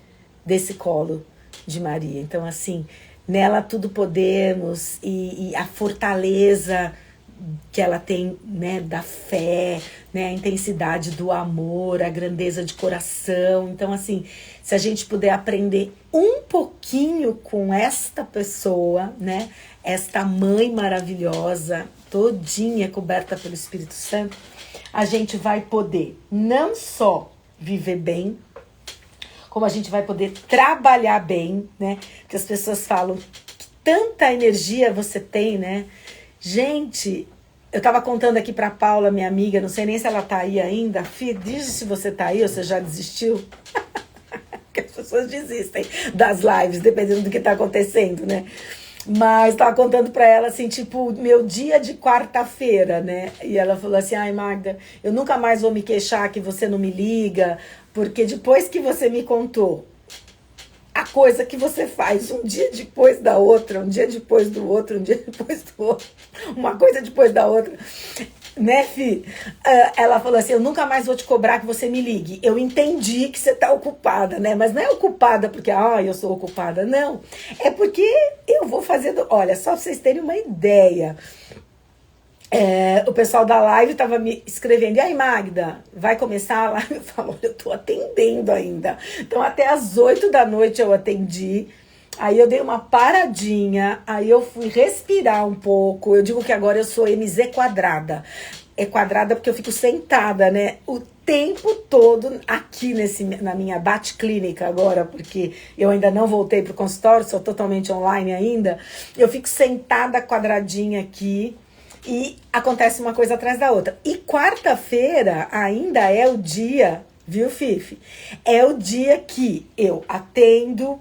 desse colo de Maria. Então, assim, nela tudo podemos, e a fortaleza que ela tem, né, da fé, né, a intensidade do amor, a grandeza de coração. Então, assim, se a gente puder aprender um pouquinho com esta pessoa, né, esta mãe maravilhosa, todinha coberta pelo Espírito Santo, a gente vai poder não só viver bem, como a gente vai poder trabalhar bem, né? Porque as pessoas falam que tanta energia você tem, né? Gente, eu tava contando aqui pra Paula, minha amiga, não sei nem se ela tá aí ainda. Fih, diz se você tá aí ou você já desistiu. Porque as pessoas desistem das lives, dependendo do que tá acontecendo, né? Mas tava contando pra ela, assim, tipo, meu dia de quarta-feira, né? E ela falou assim: ai, Magda, eu nunca mais vou me queixar que você não me liga, porque depois que você me contou a coisa que você faz um dia depois da outra, um dia depois do outro, um dia depois do outro, uma coisa depois da outra, né, Fi? Ela falou assim: eu nunca mais vou te cobrar que você me ligue. Eu entendi que você tá ocupada, né? Mas não é ocupada porque, eu sou ocupada, não. É porque eu vou fazendo... Olha, só pra vocês terem uma ideia, o pessoal da live tava me escrevendo: e aí, Magda, vai começar a live? Eu falo: olha, eu tô atendendo ainda. Então, até às 8 da noite eu atendi. Aí eu dei uma paradinha, aí eu fui respirar um pouco. Eu digo que agora eu sou MZ quadrada. É quadrada porque eu fico sentada, né? O tempo todo aqui na minha Bate-Clínica agora, porque eu ainda não voltei pro consultório, sou totalmente online ainda. Eu fico sentada quadradinha aqui e acontece uma coisa atrás da outra. E quarta-feira ainda é o dia... Viu, Fifi? É o dia que eu atendo,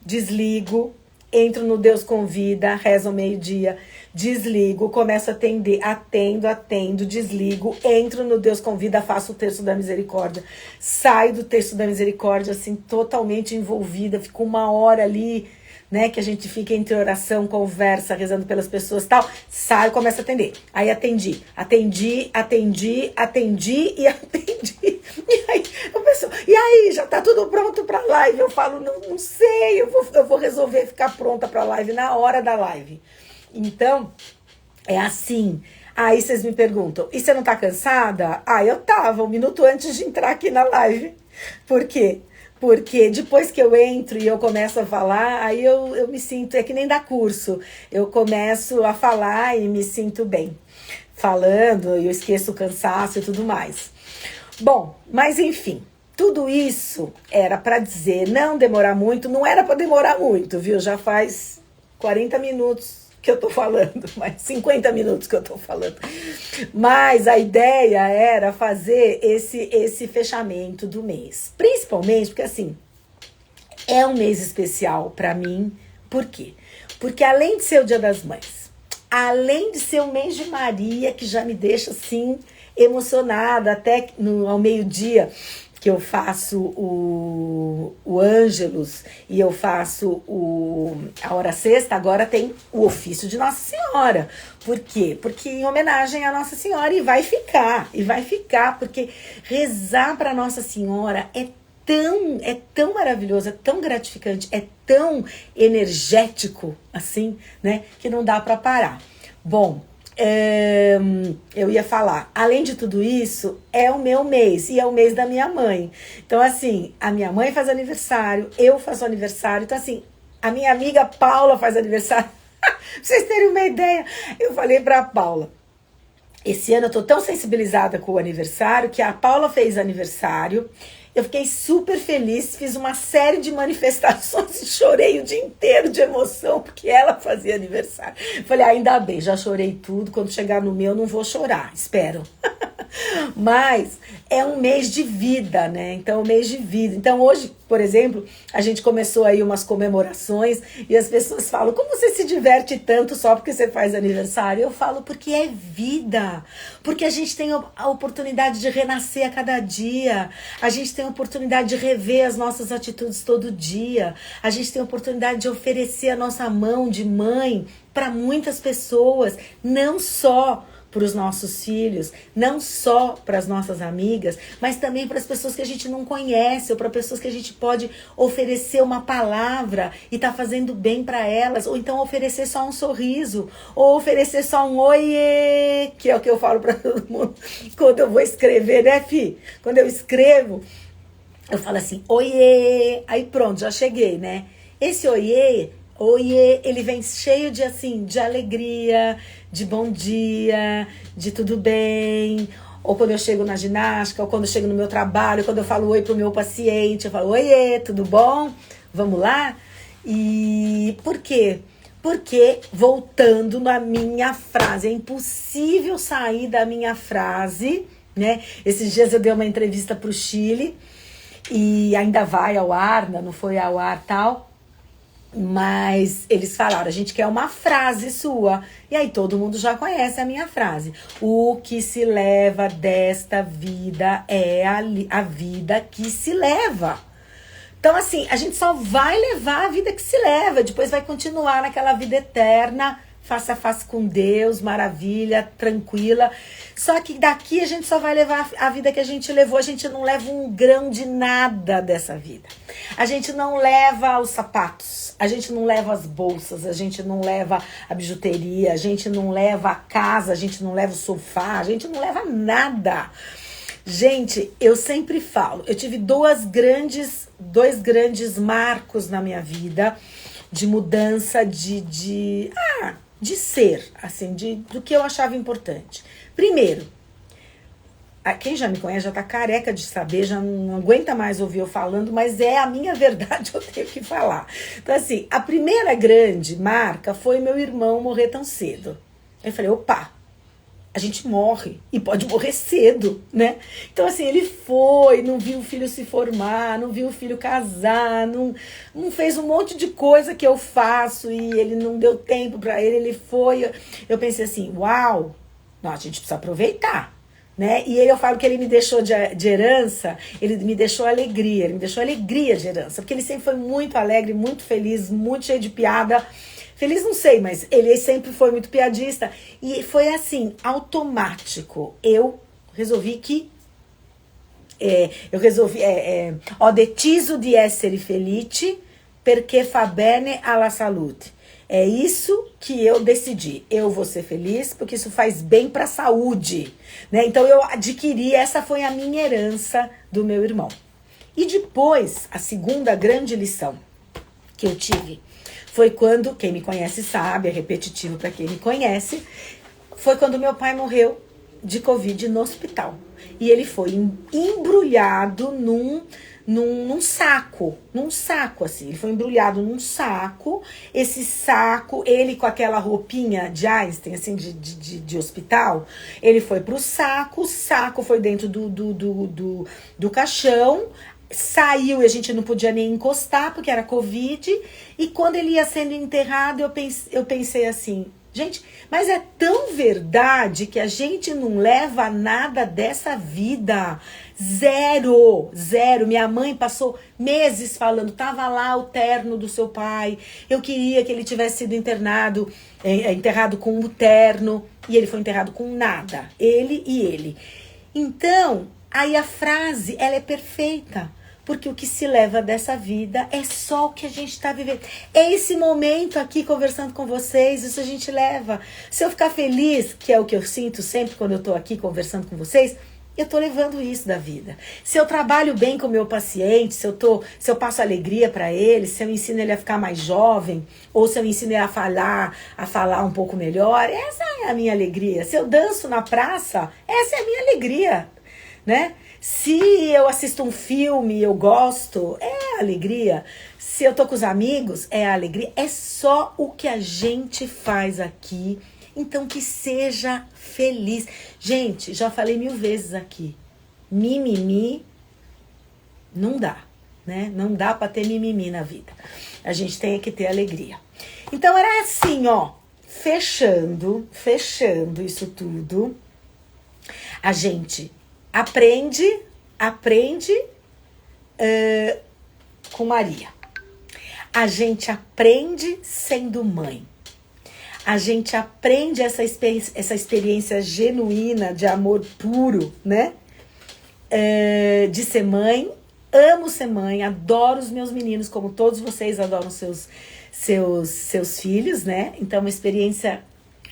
desligo, entro no Deus Convida, rezo ao meio-dia, desligo, começo a atender, atendo, desligo, entro no Deus Convida, faço o Terço da Misericórdia, saio do Terço da Misericórdia, assim, totalmente envolvida, fico 1 hora ali, né, que a gente fica entre oração, conversa, rezando pelas pessoas e tal, saio, começo a atender. Aí atendi. E aí, eu penso, e aí, já tá tudo pronto pra live? Eu falo: não sei, eu vou resolver ficar pronta pra live na hora da live. Então, é assim. Aí vocês me perguntam: e você não tá cansada? Eu tava 1 minuto antes de entrar aqui na live. Por quê? Porque depois que eu entro e eu começo a falar, aí eu me sinto, é que nem dar curso. Eu começo a falar e me sinto bem. Falando, eu esqueço o cansaço e tudo mais. Bom, mas enfim, tudo isso era para dizer não demorar muito, não era para demorar muito, viu? Já faz 40 minutos que eu tô falando, mais 50 minutos que eu tô falando. Mas a ideia era fazer esse fechamento do mês. Principalmente porque, assim, é um mês especial para mim. Por quê? Porque além de ser o Dia das Mães, além de ser o mês de Maria, que já me deixa, assim, emocionada, até ao meio-dia, que eu faço o Ângelus e eu faço a hora sexta, agora tem o ofício de Nossa Senhora. Por quê? Porque em homenagem a Nossa Senhora, e vai ficar, porque rezar para Nossa Senhora é tão maravilhoso, é tão gratificante, é tão energético, assim, né, que não dá para parar. Bom, eu ia falar, além de tudo isso, é o meu mês, e é o mês da minha mãe. Então, assim, a minha mãe faz aniversário, eu faço aniversário, então, assim, a minha amiga Paula faz aniversário. Pra vocês terem uma ideia, eu falei pra Paula, esse ano eu tô tão sensibilizada com o aniversário, que a Paula fez aniversário, eu fiquei super feliz, fiz uma série de manifestações e chorei o dia inteiro de emoção, porque ela fazia aniversário. Falei, ainda bem, já chorei tudo, quando chegar no meu não vou chorar, espero. Mas é um mês de vida, né? Então, um mês de vida. Então, hoje, por exemplo, a gente começou aí umas comemorações e as pessoas falam, como você se diverte tanto só porque você faz aniversário? Eu falo, porque é vida. Porque a gente tem a oportunidade de renascer a cada dia. A gente tem a oportunidade de rever as nossas atitudes todo dia. A gente tem a oportunidade de oferecer a nossa mão de mãe para muitas pessoas, não só para os nossos filhos, não só para as nossas amigas, mas também para as pessoas que a gente não conhece, ou para pessoas que a gente pode oferecer uma palavra e tá fazendo bem para elas, ou então oferecer só um sorriso, ou oferecer só um oiê, que é o que eu falo para todo mundo quando eu vou escrever, né, Fi? Quando eu escrevo, eu falo assim, oiê, aí pronto, já cheguei, né? Esse oiê, ele vem cheio de, assim, de alegria, de bom dia, de tudo bem. Ou quando eu chego na ginástica, ou quando eu chego no meu trabalho, quando eu falo oi pro meu paciente, eu falo, oiê, tudo bom? Vamos lá? E por quê? Porque, voltando na minha frase, é impossível sair da minha frase, né? Esses dias eu dei uma entrevista pro Chile, e ainda vai ao ar, não foi ao ar tal, mas eles falaram, a gente quer uma frase sua. E aí todo mundo já conhece a minha frase. O que se leva desta vida é a vida que se leva. Então, assim, a gente só vai levar a vida que se leva. Depois vai continuar naquela vida eterna, face a face com Deus, maravilha, tranquila. Só que daqui a gente só vai levar a vida que a gente levou. A gente não leva um grão de nada dessa vida. A gente não leva os sapatos, a gente não leva as bolsas, a gente não leva a bijuteria, a gente não leva a casa, a gente não leva o sofá, a gente não leva nada. Gente, eu sempre falo, eu tive dois grandes marcos na minha vida de mudança de ser, assim, do que eu achava importante. Primeiro, quem já me conhece já tá careca de saber, já não aguenta mais ouvir eu falando, mas é a minha verdade, eu tenho que falar. Então, assim, a primeira grande marca foi meu irmão morrer tão cedo. Aí eu falei, opa, a gente morre e pode morrer cedo, né? Então, assim, ele foi, não viu o filho se formar, não viu o filho casar, não fez um monte de coisa que eu faço e ele não deu tempo pra ele foi. Eu pensei assim, uau, não, a gente precisa aproveitar, né? E aí eu falo que ele me deixou de herança, ele me deixou alegria, ele me deixou alegria de herança, porque ele sempre foi muito alegre, muito feliz, muito cheio de piada. Feliz não sei, mas ele sempre foi muito piadista. E foi assim, automático. Eu resolvi que... ho deciso di essere felice perché fa bene alla salute. É isso que eu decidi. Eu vou ser feliz porque isso faz bem para a saúde, né? Então eu adquiri, essa foi a minha herança do meu irmão. E depois, a segunda grande lição que eu tive foi quando, quem me conhece sabe, é repetitivo para quem me conhece, foi quando meu pai morreu de Covid no hospital. E ele foi embrulhado num saco, assim. Ele foi embrulhado num saco. Esse saco, ele com aquela roupinha de Einstein, assim, de hospital, ele foi pro saco, o saco foi dentro do caixão, saiu e a gente não podia nem encostar, porque era Covid, e quando ele ia sendo enterrado, eu pensei assim, gente, mas é tão verdade que a gente não leva nada dessa vida. Zero. Minha mãe passou meses falando, tava lá o terno do seu pai, eu queria que ele tivesse sido enterrado com o terno, e ele foi enterrado com nada, ele. Então, aí a frase, ela é perfeita, porque o que se leva dessa vida é só o que a gente está vivendo. É esse momento aqui conversando com vocês, isso a gente leva. Se eu ficar feliz, que é o que eu sinto sempre quando eu estou aqui conversando com vocês, eu estou levando isso da vida. Se eu trabalho bem com o meu paciente, se eu passo alegria para ele, se eu ensino ele a ficar mais jovem, ou se eu ensino ele a falar um pouco melhor, essa é a minha alegria. Se eu danço na praça, essa é a minha alegria, né? Se eu assisto um filme e eu gosto, é alegria. Se eu tô com os amigos, é alegria. É só o que a gente faz aqui. Então, que seja feliz. Gente, já falei 1000 vezes aqui. Mimimi não dá, né? Não dá pra ter mimimi na vida. A gente tem que ter alegria. Então, era assim, ó. Fechando isso tudo. A gente aprende com Maria. A gente aprende sendo mãe. A gente aprende essa experiência genuína de amor puro, né? De ser mãe. Amo ser mãe, adoro os meus meninos, como todos vocês adoram seus filhos, né? Então, uma experiência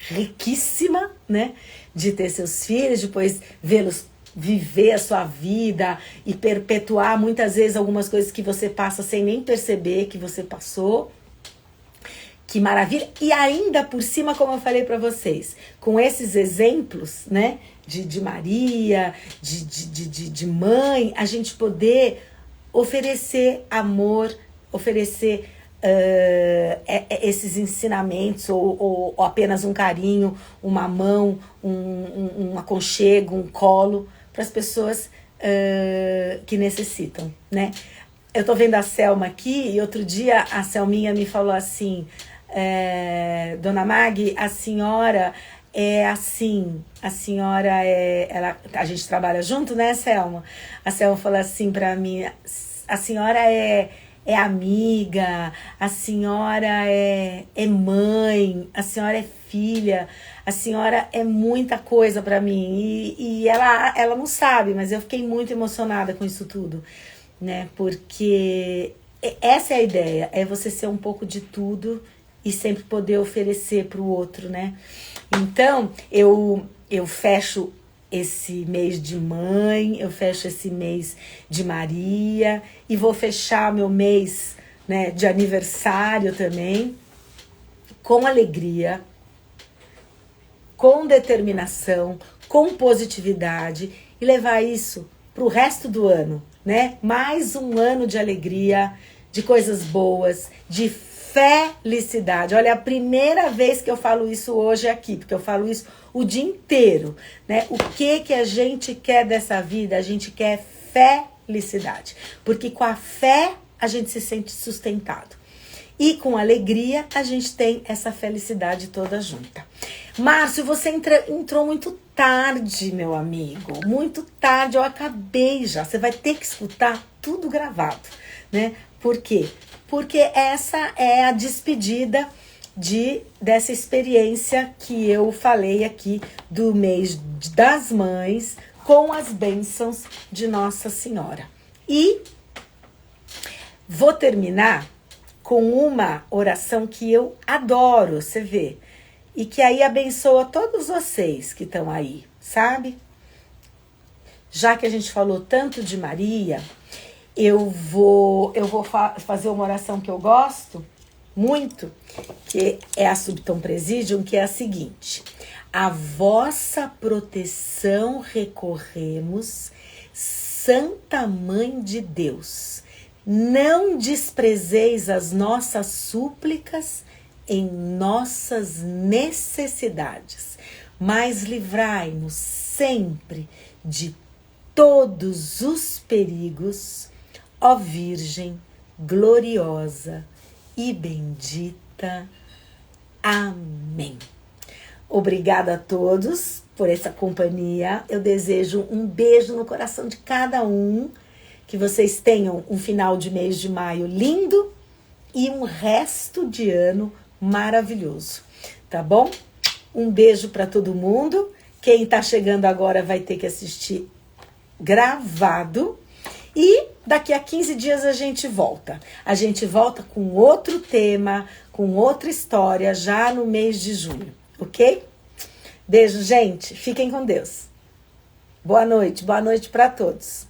riquíssima, né? De ter seus filhos, depois vê-los viver a sua vida e perpetuar muitas vezes algumas coisas que você passa sem nem perceber que você passou. Que maravilha! E ainda por cima, como eu falei para vocês, com esses exemplos, né, de Maria, de mãe, a gente poder oferecer amor, oferecer esses ensinamentos, ou apenas um carinho, uma mão, um aconchego, um colo, para as pessoas que necessitam, né? Eu tô vendo a Selma aqui, e outro dia a Selminha me falou assim... Dona Mag, a senhora é assim, a senhora a gente trabalha junto, né, Selma? A Selma falou assim pra mim, a senhora é amiga, a senhora é mãe, a senhora é filha, a senhora é muita coisa pra mim, e ela não sabe, mas eu fiquei muito emocionada com isso tudo, né, porque essa é a ideia, é você ser um pouco de tudo, e sempre poder oferecer para o outro, né? Então, eu fecho esse mês de mãe, eu fecho esse mês de Maria, e vou fechar meu mês, né, de aniversário também, com alegria, com determinação, com positividade, e levar isso para o resto do ano, né? Mais um ano de alegria, de coisas boas, de felicidade. Olha, é a primeira vez que eu falo isso hoje aqui, porque eu falo isso o dia inteiro, né? O que a gente quer dessa vida? A gente quer felicidade, porque com a fé a gente se sente sustentado. E com alegria a gente tem essa felicidade toda junta. Márcio, você entrou muito tarde, meu amigo. Muito tarde, eu acabei já. Você vai ter que escutar tudo gravado, né? Por quê? Porque essa é a despedida dessa experiência que eu falei aqui do mês das mães com as bênçãos de Nossa Senhora. E vou terminar com uma oração que eu adoro, você vê, e que aí abençoa todos vocês que estão aí, sabe? Já que a gente falou tanto de Maria, eu vou fazer uma oração que eu gosto muito, que é a Subtum Praesidium, que é a seguinte: a vossa proteção recorremos, Santa Mãe de Deus, não desprezeis as nossas súplicas em nossas necessidades, mas livrai-nos sempre de todos os perigos, ó Virgem gloriosa e bendita. Amém. Obrigada a todos por essa companhia. Eu desejo um beijo no coração de cada um, que vocês tenham um final de mês de maio lindo e um resto de ano maravilhoso, tá bom? Um beijo para todo mundo. Quem tá chegando agora vai ter que assistir gravado. E daqui a 15 dias a gente volta. A gente volta com outro tema, com outra história, já no mês de junho, ok? Beijo, gente. Fiquem com Deus. Boa noite para todos.